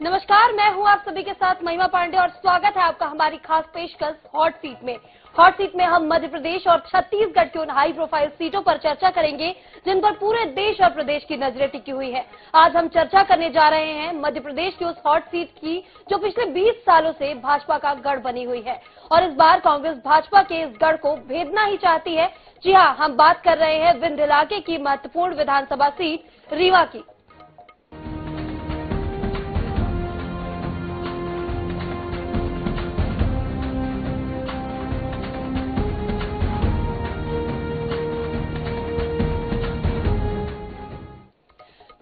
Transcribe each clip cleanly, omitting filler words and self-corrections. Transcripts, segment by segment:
नमस्कार, मैं हूं आप सभी के साथ महिमा पांडे और स्वागत है आपका हमारी खास पेशकश हॉट सीट में। हॉट सीट में हम मध्य प्रदेश और छत्तीसगढ़ की उन हाई प्रोफाइल सीटों पर चर्चा करेंगे जिन पर पूरे देश और प्रदेश की नजरें टिकी हुई है। आज हम चर्चा करने जा रहे हैं मध्य प्रदेश की उस हॉट सीट की जो पिछले 20 सालों से भाजपा का गढ़ बनी हुई है और इस बार कांग्रेस भाजपा के इस गढ़ को भेदना ही चाहती है। जी हाँ, हम बात कर रहे हैं विंध्य इलाके की महत्वपूर्ण विधानसभा सीट रीवा की।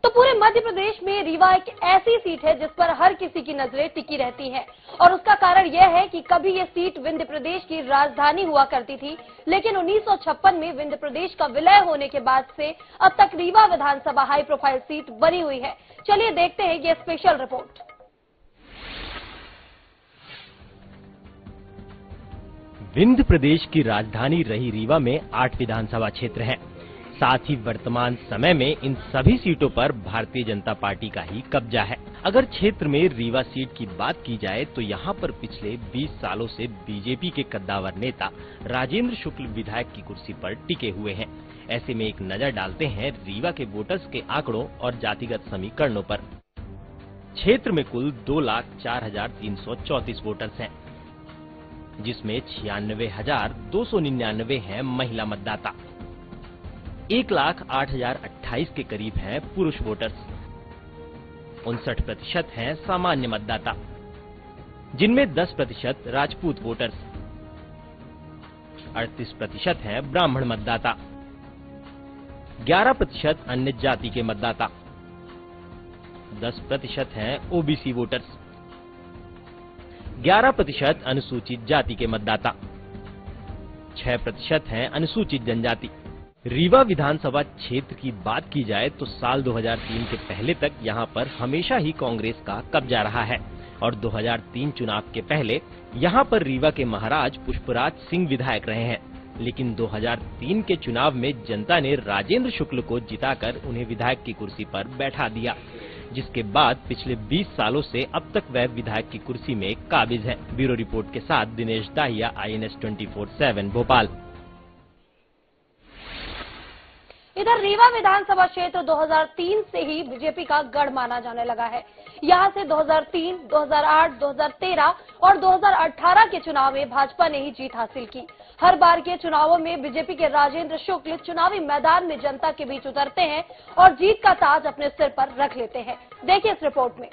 तो पूरे मध्य प्रदेश में रीवा एक ऐसी सीट है जिस पर हर किसी की नजरें टिकी रहती हैं और उसका कारण यह है कि कभी ये सीट विंध्य प्रदेश की राजधानी हुआ करती थी, लेकिन 1956 में विंध्य प्रदेश का विलय होने के बाद से अब तक रीवा विधानसभा हाई प्रोफाइल सीट बनी हुई है। चलिए देखते हैं ये स्पेशल रिपोर्ट। विंध्य प्रदेश की राजधानी रही रीवा में 8 विधानसभा क्षेत्र हैं। साथ ही वर्तमान समय में इन सभी सीटों पर भारतीय जनता पार्टी का ही कब्जा है। अगर क्षेत्र में रीवा सीट की बात की जाए तो यहाँ पर पिछले 20 सालों से बीजेपी के कद्दावर नेता राजेंद्र शुक्ल विधायक की कुर्सी पर टिके हुए हैं। ऐसे में एक नजर डालते हैं रीवा के वोटर्स के आंकड़ों और जातिगत समीकरणों पर। क्षेत्र में कुल 2,04,334 वोटर्स हैं, जिसमें 96,299 हैं महिला मतदाता। 1,08,028 के करीब हैं पुरुष वोटर्स। 59% हैं सामान्य मतदाता, जिनमें 10% राजपूत वोटर्स, 38% हैं ब्राह्मण मतदाता, 11% अन्य जाति के मतदाता, 10% हैं ओबीसी वोटर्स, 11% अनुसूचित जाति के मतदाता, 6% हैं अनुसूचित जनजाति। रीवा विधानसभा क्षेत्र की बात की जाए तो साल 2003 के पहले तक यहां पर हमेशा ही कांग्रेस का कब्जा रहा है और 2003 चुनाव के पहले यहां पर रीवा के महाराज पुष्पराज सिंह विधायक रहे हैं। लेकिन 2003 के चुनाव में जनता ने राजेंद्र शुक्ल को जिताकर उन्हें विधायक की कुर्सी पर बैठा दिया, जिसके बाद पिछले 20 सालों से अब तक वह विधायक की कुर्सी में काबिज है। ब्यूरो रिपोर्ट के साथ दिनेश दाहिया, INS 24/7 भोपाल। इधर रीवा विधानसभा क्षेत्र 2003 से ही बीजेपी का गढ़ माना जाने लगा है। यहां से 2003, 2008, 2013 और 2018 के चुनाव में भाजपा ने ही जीत हासिल की। हर बार के चुनावों में बीजेपी के राजेंद्र शुक्ल चुनावी मैदान में जनता के बीच उतरते हैं और जीत का ताज अपने सिर पर रख लेते हैं। देखिए इस रिपोर्ट में।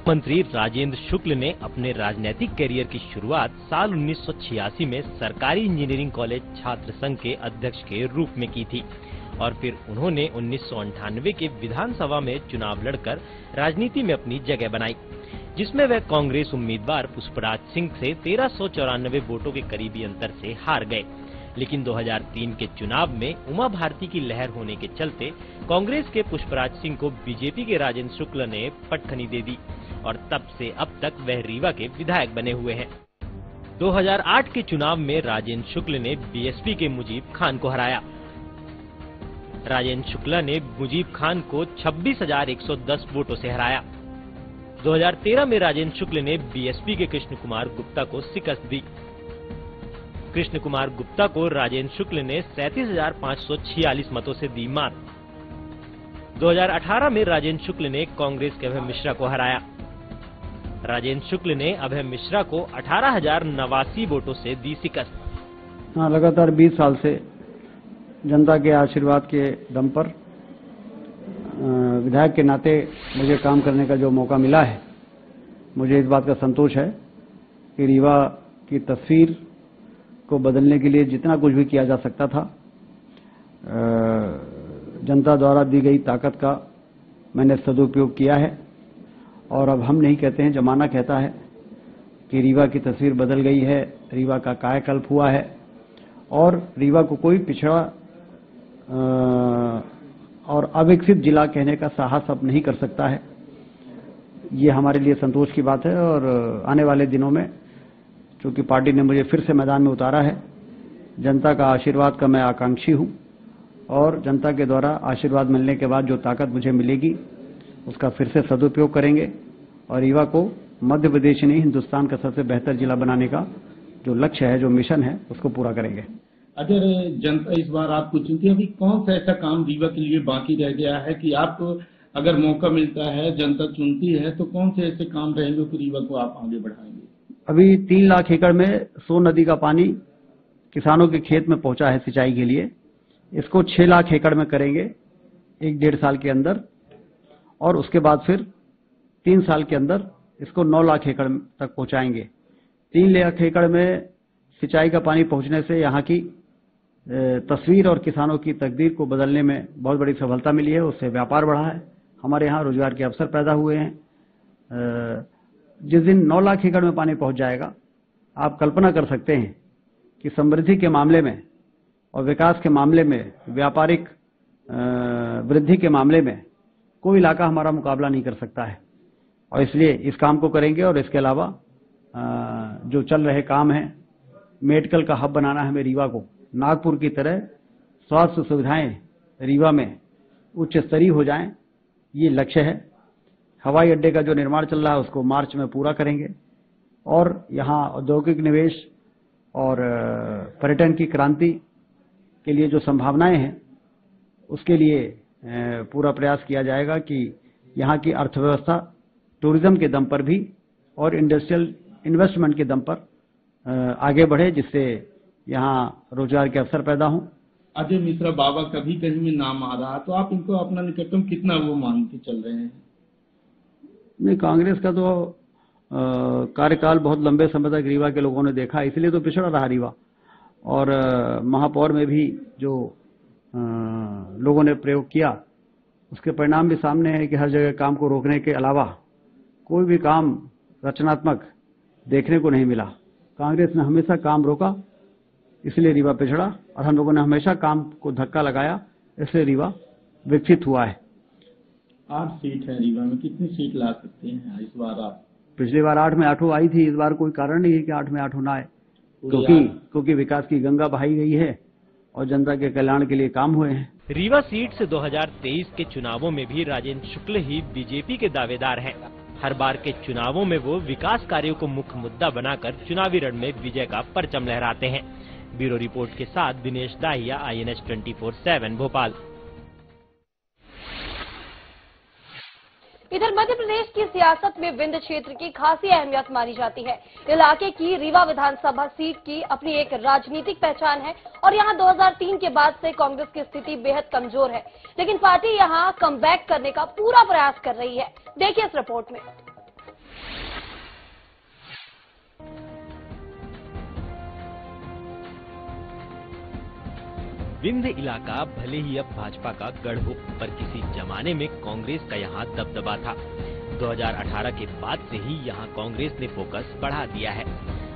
मंत्री राजेंद्र शुक्ल ने अपने राजनीतिक करियर की शुरुआत साल 1986 में सरकारी इंजीनियरिंग कॉलेज छात्र संघ के अध्यक्ष के रूप में की थी और फिर उन्होंने 1998 के विधानसभा में चुनाव लड़कर राजनीति में अपनी जगह बनाई, जिसमें वह कांग्रेस उम्मीदवार पुष्पराज सिंह से 1394 वोटों के करीबी अंतर से हार गए। लेकिन 2003 के चुनाव में उमा भारती की लहर होने के चलते कांग्रेस के पुष्पराज सिंह को बीजेपी के राजेंद्र शुक्ल ने पटखनी दे दी और तब से अब तक वह रीवा के विधायक बने हुए हैं। 2008 के चुनाव में राजेंद्र शुक्ल ने बीएसपी के मुजीब खान को हराया। राजेंद्र शुक्ला ने मुजीब खान को 26,110 वोटों से हराया। 2013 में राजेंद्र शुक्ल ने बीएसपी के कृष्ण कुमार गुप्ता को शिकस्त दी। कृष्ण कुमार गुप्ता को राजेंद्र शुक्ल ने 37,546 मतों से दी मात। 2018 में राजेंद्र शुक्ल ने कांग्रेस के अभय मिश्रा को हराया। राजेंद्र शुक्ल ने अभय मिश्रा को 18,089 वोटों से दी शिकस्त। लगातार 20 साल से जनता के आशीर्वाद के दम पर विधायक के नाते मुझे काम करने का जो मौका मिला है, मुझे इस बात का संतोष है कि रीवा की तस्वीर को बदलने के लिए जितना कुछ भी किया जा सकता था, जनता द्वारा दी गई ताकत का मैंने सदुपयोग किया है। और अब हम नहीं कहते हैं, जमाना कहता है कि रीवा की तस्वीर बदल गई है, रीवा का कायाकल्प हुआ है और रीवा को कोई पिछड़ा और अविकसित जिला कहने का साहस अब नहीं कर सकता है। ये हमारे लिए संतोष की बात है और आने वाले दिनों में चूंकि पार्टी ने मुझे फिर से मैदान में उतारा है, जनता का आशीर्वाद का मैं आकांक्षी हूं और जनता के द्वारा आशीर्वाद मिलने के बाद जो ताकत मुझे मिलेगी उसका फिर से सदुपयोग करेंगे और रीवा को मध्य प्रदेश नहीं हिंदुस्तान का सबसे बेहतर जिला बनाने का जो लक्ष्य है, जो मिशन है, उसको पूरा करेंगे। अगर जनता इस बार आपको चुनती है, अभी कौन सा ऐसा काम रीवा के लिए बाकी रह गया है कि आपको अगर मौका मिलता है, जनता चुनती है, तो कौन से ऐसे काम रहेंगे कि रीवा को आप आगे बढ़ाएंगे? अभी 3 लाख एकड़ में सोन नदी का पानी किसानों के खेत में पहुंचा है सिंचाई के लिए। इसको 6 लाख एकड़ में करेंगे 1-1.5 साल के अंदर, और उसके बाद फिर 3 साल के अंदर इसको 9 लाख एकड़ तक पहुंचाएंगे। 3 लाख एकड़ में सिंचाई का पानी पहुंचने से यहाँ की तस्वीर और किसानों की तकदीर को बदलने में बहुत बड़ी सफलता मिली है। उससे व्यापार बढ़ा है, हमारे यहाँ रोजगार के अवसर पैदा हुए हैं। जिस दिन 9 लाख एकड़ में पानी पहुंच जाएगा, आप कल्पना कर सकते हैं कि समृद्धि के मामले में और विकास के मामले में, व्यापारिक वृद्धि के मामले में कोई इलाका हमारा मुकाबला नहीं कर सकता है। और इसलिए इस काम को करेंगे। और इसके अलावा जो चल रहे काम हैं, मेडिकल का हब बनाना है हमें रीवा को, नागपुर की तरह स्वास्थ्य सुविधाएं रीवा में उच्च स्तरीय हो जाएं, ये लक्ष्य है। हवाई अड्डे का जो निर्माण चल रहा है उसको मार्च में पूरा करेंगे। और यहाँ औद्योगिक निवेश और पर्यटन की क्रांति के लिए जो संभावनाएं हैं, उसके लिए पूरा प्रयास किया जाएगा कि यहाँ की अर्थव्यवस्था टूरिज्म के दम पर भी और इंडस्ट्रियल इन्वेस्टमेंट के दम पर आगे बढ़े, जिससे यहाँ रोजगार के अवसर पैदा हों। अजय मिश्रा बाबा का भी कहीं में नाम आ रहा, तो आप इनको अपना निकटतम कितना वो मान के चल रहे हैं? नहीं, कांग्रेस का तो कार्यकाल बहुत लंबे समय तक रीवा के लोगों ने देखा, इसलिए तो पिछड़ा रहा रीवा। और महापौर में भी जो लोगों ने प्रयोग किया, उसके परिणाम भी सामने है कि हर जगह काम को रोकने के अलावा कोई भी काम रचनात्मक देखने को नहीं मिला। कांग्रेस ने हमेशा काम रोका, इसलिए रीवा पिछड़ा, और हम लोगों ने हमेशा काम को धक्का लगाया, इसलिए रीवा विकसित हुआ है। 8 सीट है रीवा में, कितनी सीट ला सकते हैं इस बार आप? पिछली बार 8 में 8 आई थी, इस बार कोई कारण नहीं है कि 8 में 8 ना आए, क्योंकि विकास की गंगा बहाई गई है और जनता के कल्याण के लिए काम हुए हैं। रीवा सीट से 2023 के चुनावों में भी राजेंद्र शुक्ल ही बीजेपी के दावेदार हैं। हर बार के चुनावों में वो विकास कार्यों को मुख्य मुद्दा बनाकर चुनावी रण में विजय का परचम लहराते हैं। ब्यूरो रिपोर्ट के साथ दिनेश दाहिया, INS 24/7 भोपाल। इधर मध्य प्रदेश की सियासत में विंध्य क्षेत्र की खासी अहमियत मानी जाती है। इलाके की रीवा विधानसभा सीट की अपनी एक राजनीतिक पहचान है और यहां 2003 के बाद से कांग्रेस की स्थिति बेहद कमजोर है, लेकिन पार्टी यहां कमबैक करने का पूरा प्रयास कर रही है। देखिए इस रिपोर्ट में। विंध्य इलाका भले ही अब भाजपा का गढ़ हो, पर किसी जमाने में कांग्रेस का यहाँ दबदबा था। 2018 के बाद से ही यहाँ कांग्रेस ने फोकस बढ़ा दिया है।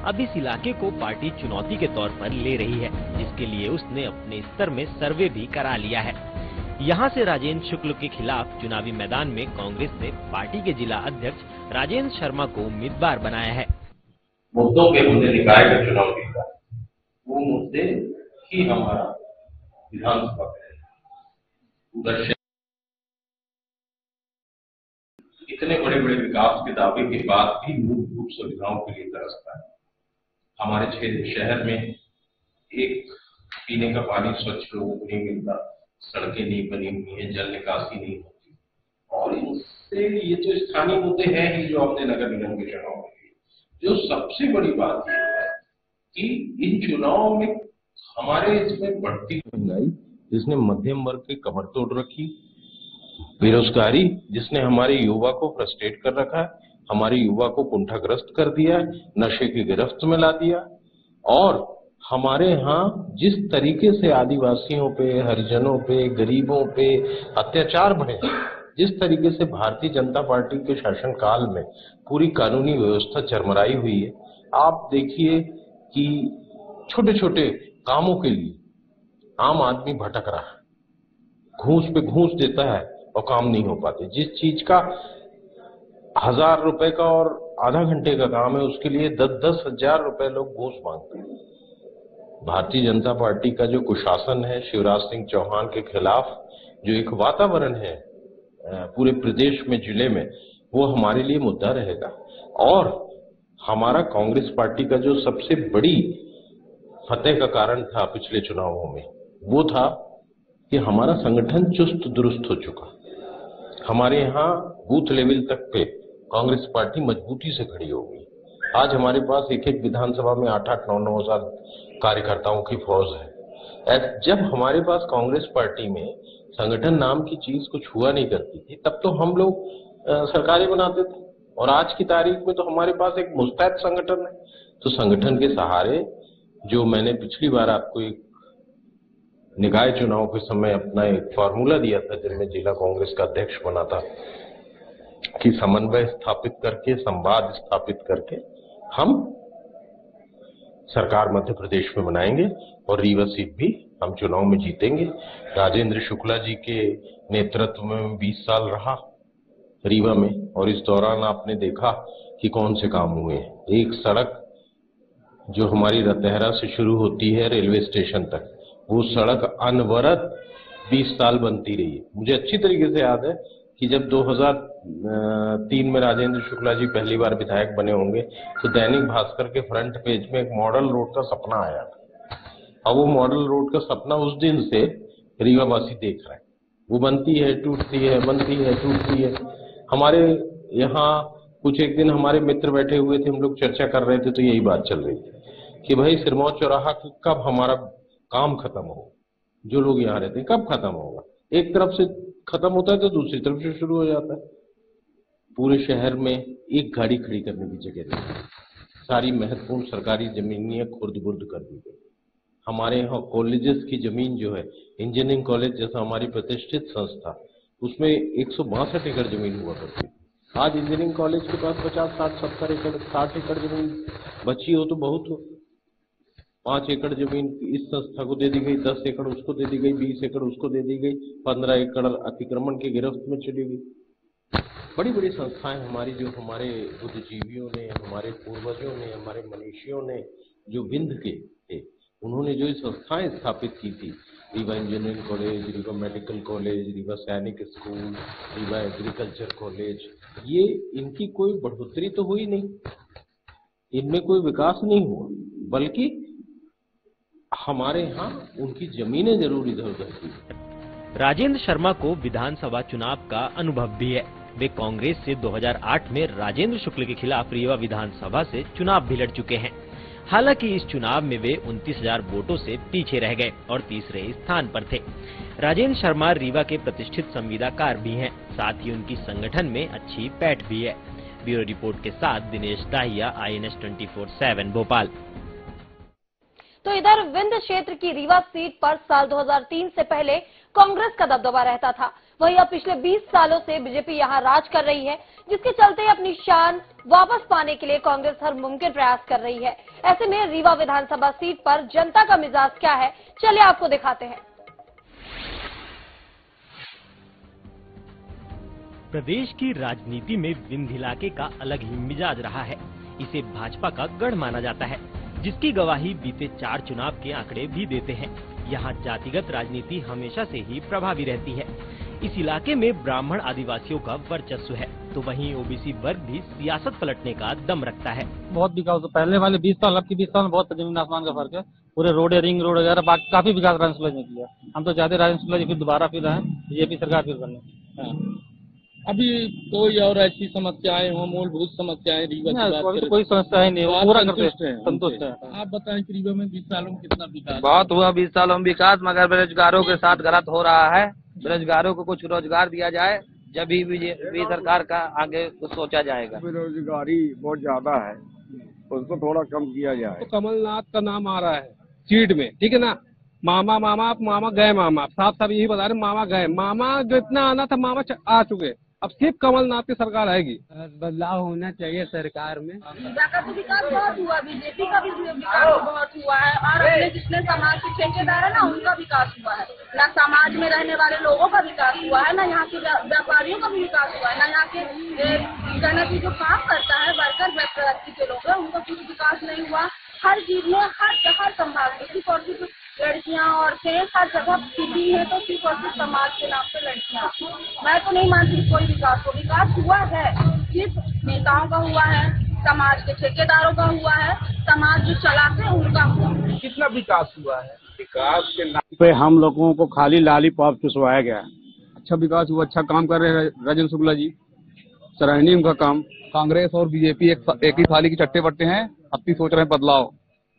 अब इस इलाके को पार्टी चुनौती के तौर पर ले रही है, जिसके लिए उसने अपने स्तर में सर्वे भी करा लिया है। यहाँ से राजेंद्र शुक्ल के खिलाफ चुनावी मैदान में कांग्रेस ने पार्टी के जिला अध्यक्ष राजेंद्र शर्मा को उम्मीदवार बनाया है। मुद्दों के मुद्दे निकाय का चुनाव जीता, वो मुद्दे ही हमारा विधानसभा उधर इतने बड़े बड़े विकास के दावे के बाद भी मूलभूत सुविधाओं के लिए तरसता है। हमारे शहर में एक पीने का पानी स्वच्छ लोगों को नहीं मिलता, सड़कें नहीं बनी हुई है, जल निकासी नहीं होती, और इनसे ये तो स्थानीय मुद्दे हैं ही जो हमने नगर निगम के चुनाव में लिए। जो सबसे बड़ी बात यह है कि इन चुनावों में हमारे इसमें बढ़ती महंगाई जिसने मध्यम वर्ग की कमर तोड़ रखी, बेरोजगारी जिसने हमारे युवा को फ्रस्ट्रेट कर रखा है, हमारे युवा को कुंठाग्रस्त कर दिया है, नशे की गिरफ्त में ला दिया, और हमारे यहाँ जिस तरीके से आदिवासियों पे, हरिजनों पे, गरीबों पे अत्याचार बढ़े, जिस तरीके से भारतीय जनता पार्टी के शासनकाल में पूरी कानूनी व्यवस्था चरमराई हुई है। आप देखिए कि छोटे छोटे कामों के लिए आम आदमी भटक रहा है, घूस पे घूस देता है और काम नहीं हो पाते। जिस चीज का 1000 रुपए का और आधा घंटे का काम है, उसके लिए 10-10 हजार रुपए लोग घूस मांगते हैं। भारतीय जनता पार्टी का जो कुशासन है शिवराज सिंह चौहान के खिलाफ जो एक वातावरण है पूरे प्रदेश में, जिले में, वो हमारे लिए मुद्दा रहेगा। और हमारा कांग्रेस पार्टी का जो सबसे बड़ी फतेह का कारण था पिछले चुनावों में, वो था कि हमारा संगठन चुस्त दुरुस्त हो चुका। हमारे यहाँ बूथ लेवल तक पे कांग्रेस पार्टी मजबूती से खड़ी हो गई। आज हमारे पास एक एक विधानसभा में 8-8, 9-9 हजार कार्यकर्ताओं की फौज है। जब हमारे पास कांग्रेस पार्टी में संगठन नाम की चीज कुछ हुआ नहीं करती थी, तब तो हम लोग सरकारें बनाते थे। और आज की तारीख में तो हमारे पास एक मुस्तैद संगठन है। तो संगठन के सहारे, जो मैंने पिछली बार आपको एक निकाय चुनाव के समय अपना एक फॉर्मूला दिया था, जिसमें जिला कांग्रेस का अध्यक्ष बना था, कि समन्वय स्थापित करके, संवाद स्थापित करके हम सरकार मध्य प्रदेश में बनाएंगे और रीवा सीट भी हम चुनाव में जीतेंगे। राजेंद्र शुक्ला जी के नेतृत्व में 20 साल रहा रीवा में, और इस दौरान आपने देखा कि कौन से काम हुए। एक सड़क जो हमारी रतहरा से शुरू होती है रेलवे स्टेशन तक, वो सड़क अनवरत 20 साल बनती रही है। मुझे अच्छी तरीके से याद है कि जब 2003 में राजेंद्र शुक्ला जी पहली बार विधायक बने होंगे, तो दैनिक भास्कर के फ्रंट पेज में एक मॉडल रोड का सपना आया था। और वो मॉडल रोड का सपना उस दिन से रीवावासी देख रहे हैं। वो बनती है, टूटती है, बनती है, टूटती है। हमारे यहाँ कुछ एक दिन हमारे मित्र बैठे हुए थे, हम लोग चर्चा कर रहे थे, तो यही बात चल रही थी कि भाई सिरमौर चौराहा कब हमारा काम खत्म होगा, जो लोग यहाँ रहते हैं कब खत्म होगा। एक तरफ से खत्म होता है तो दूसरी तरफ से शुरू हो जाता है। पूरे शहर में एक गाड़ी खड़ी करने की जगह नहीं, सारी महत्वपूर्ण सरकारी जमीनें खुर्द-बुर्द कर दी गई। हमारे यहाँ कॉलेजेस की जमीन जो है, इंजीनियरिंग कॉलेज जैसा हमारी प्रतिष्ठित संस्था, उसमें 162 एकड़ जमीन हुआ करती थी। आज इंजीनियरिंग कॉलेज के पास 50, 60, 70 एकड़, 60 एकड़ जमीन बची हो तो बहुत हो। 5 एकड़ जमीन इस संस्था को दे दी गई, 10 एकड़ उसको दे दी गई, 20 एकड़ उसको दे दी गई, 15 एकड़ अतिक्रमण की गिरफ्त में चली गई। बड़ी बड़ी संस्थाएं हमारी, जो हमारे बुद्धिजीवियों ने, हमारे पूर्वजों ने, हमारे मनीषियों ने, जो विंध्य के थे, उन्होंने जो संस्थाएं स्थापित की थी, Rewa engineering college, Rewa medical college, Rewa सैनिक स्कूल, रीवा एग्रीकल्चर कॉलेज, ये इनकी कोई बढ़ोतरी तो हुई नहीं, इनमें कोई विकास नहीं हुआ, बल्कि हमारे यहाँ उनकी जमीनें जरूर इधर उधर की। राजेंद्र शर्मा को विधानसभा चुनाव का अनुभव भी है। वे कांग्रेस से 2008 में राजेंद्र शुक्ल के खिलाफ रीवा विधानसभा से चुनाव भी लड़ चुके हैं। हालांकि इस चुनाव में वे 29,000 वोटों से पीछे रह गए और तीसरे स्थान पर थे। राजेंद्र शर्मा रीवा के प्रतिष्ठित संविदाकार भी हैं, साथ ही उनकी संगठन में अच्छी पैठ भी है। ब्यूरो रिपोर्ट के साथ दिनेश दाहिया, INS 24/7 भोपाल। तो इधर विंध्य क्षेत्र की रीवा सीट पर साल 2003 से पहले कांग्रेस का दबदबा रहता था। वहीं अब पिछले 20 सालों से बीजेपी यहां राज कर रही है, जिसके चलते अपनी शान वापस पाने के लिए कांग्रेस हर मुमकिन प्रयास कर रही है। ऐसे में रीवा विधानसभा सीट पर जनता का मिजाज क्या है, चलिए आपको दिखाते हैं। प्रदेश की राजनीति में विंध्य इलाके का अलग ही मिजाज रहा है। इसे भाजपा का गढ़ माना जाता है, जिसकी गवाही बीते 4 चुनाव के आंकड़े भी देते हैं। यहाँ जातिगत राजनीति हमेशा से ही प्रभावी रहती है। इस इलाके में ब्राह्मण आदिवासियों का वर्चस्व है, तो वहीं ओबीसी वर्ग भी सियासत पलटने का दम रखता है। बहुत विकास पहले वाले 20 साल, अब की 20 साल में बहुत जमीन आसमान का फर्क है। पूरे रोड, रिंग रोड वगैरह काफी विकास राजेंद्र शुक्ला ने किया। हम तो चाहते राजेंद्र शुक्ला जी फिर दोबारा फिर आए, बीजेपी सरकार फिर बने। अभी कोई और ऐसी समस्याएं हो, मूलभूत समस्याएं रीवा की बात करें, कोई समस्या नहीं, पूरा करते संतुष्ट है। आप बताएं कि रीवा में 20 सालों में कितना विकास? बहुत हुआ 20 सालों में विकास, मगर बेरोजगारों के साथ गलत हो रहा है। बेरोजगारों को कुछ रोजगार दिया जाए, जब भी बीजेपी सरकार का आगे कुछ सोचा जाएगा। बेरोजगारी बहुत ज्यादा है, उसको थोड़ा कम किया जाए। तो कमलनाथ का नाम आ रहा है सीट में, ठीक है ना। मामा मामा मामा गए, मामा साफ साफ यही बता रहे, मामा गए, मामा जो इतना आना था मामा आ चुके। अब सिर्फ कमलनाथ की सरकार आएगी। बदलाव होना चाहिए सरकार में। रीवा का तो विकास बहुत हुआ, बीजेपी का भी विकास बहुत हुआ है, और अपने जितने समाज के ठेकेदार है ना, उनका विकास हुआ है। ना समाज में रहने वाले लोगों का विकास हुआ है, ना यहाँ के व्यापारियों का भी विकास हुआ है, ना यहाँ के जनता की जो काम करता है वर्कर व्यक्ति के लोग हैं, उनका कुछ विकास नहीं हुआ। हर चीज में हर संभाग में सिर्फ और सिर्फ लड़कियां औरतें हर जगह भी है, तो सिर्फ और सिर्फ समाज के नाम पे लड़कियां। मैं तो नहीं मानती कोई विकास को। विकास हुआ है सिर्फ नेताओं का हुआ है, समाज के ठेकेदारों का हुआ है, समाज जो चलाते हैं उनका हुआ है। कितना विकास हुआ है? विकास के नाम पे हम लोगों को खाली लॉलीपॉप चुसवाया गया। अच्छा विकास हुआ, अच्छा काम कर रहे हैं राजेंद्र शुक्ला जी, सराहनीय उनका काम। कांग्रेस और बीजेपी एक ही थाली की चट्टे बट्टे हैं, अब भी सोच रहे हैं बदलाव,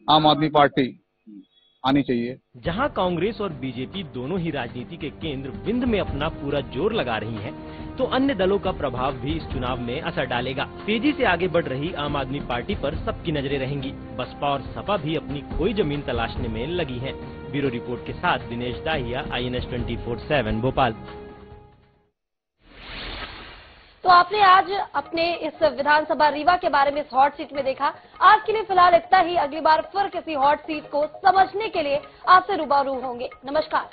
आम आदमी पार्टी आनी चाहिए। जहां कांग्रेस और बीजेपी दोनों ही राजनीति के केंद्र बिंद में अपना पूरा जोर लगा रही हैं, तो अन्य दलों का प्रभाव भी इस चुनाव में असर डालेगा। तेजी से आगे बढ़ रही आम आदमी पार्टी पर सबकी नजरें रहेंगी। बसपा और सपा भी अपनी खोई जमीन तलाशने में लगी हैं। ब्यूरो रिपोर्ट के साथ दिनेश दाहिया, INS 24/7 भोपाल। तो आपने आज अपने इस विधानसभा रीवा के बारे में इस हॉट सीट में देखा। आज के लिए फिलहाल इतना ही। अगली बार फिर किसी हॉट सीट को समझने के लिए आपसे रूबरू होंगे। नमस्कार।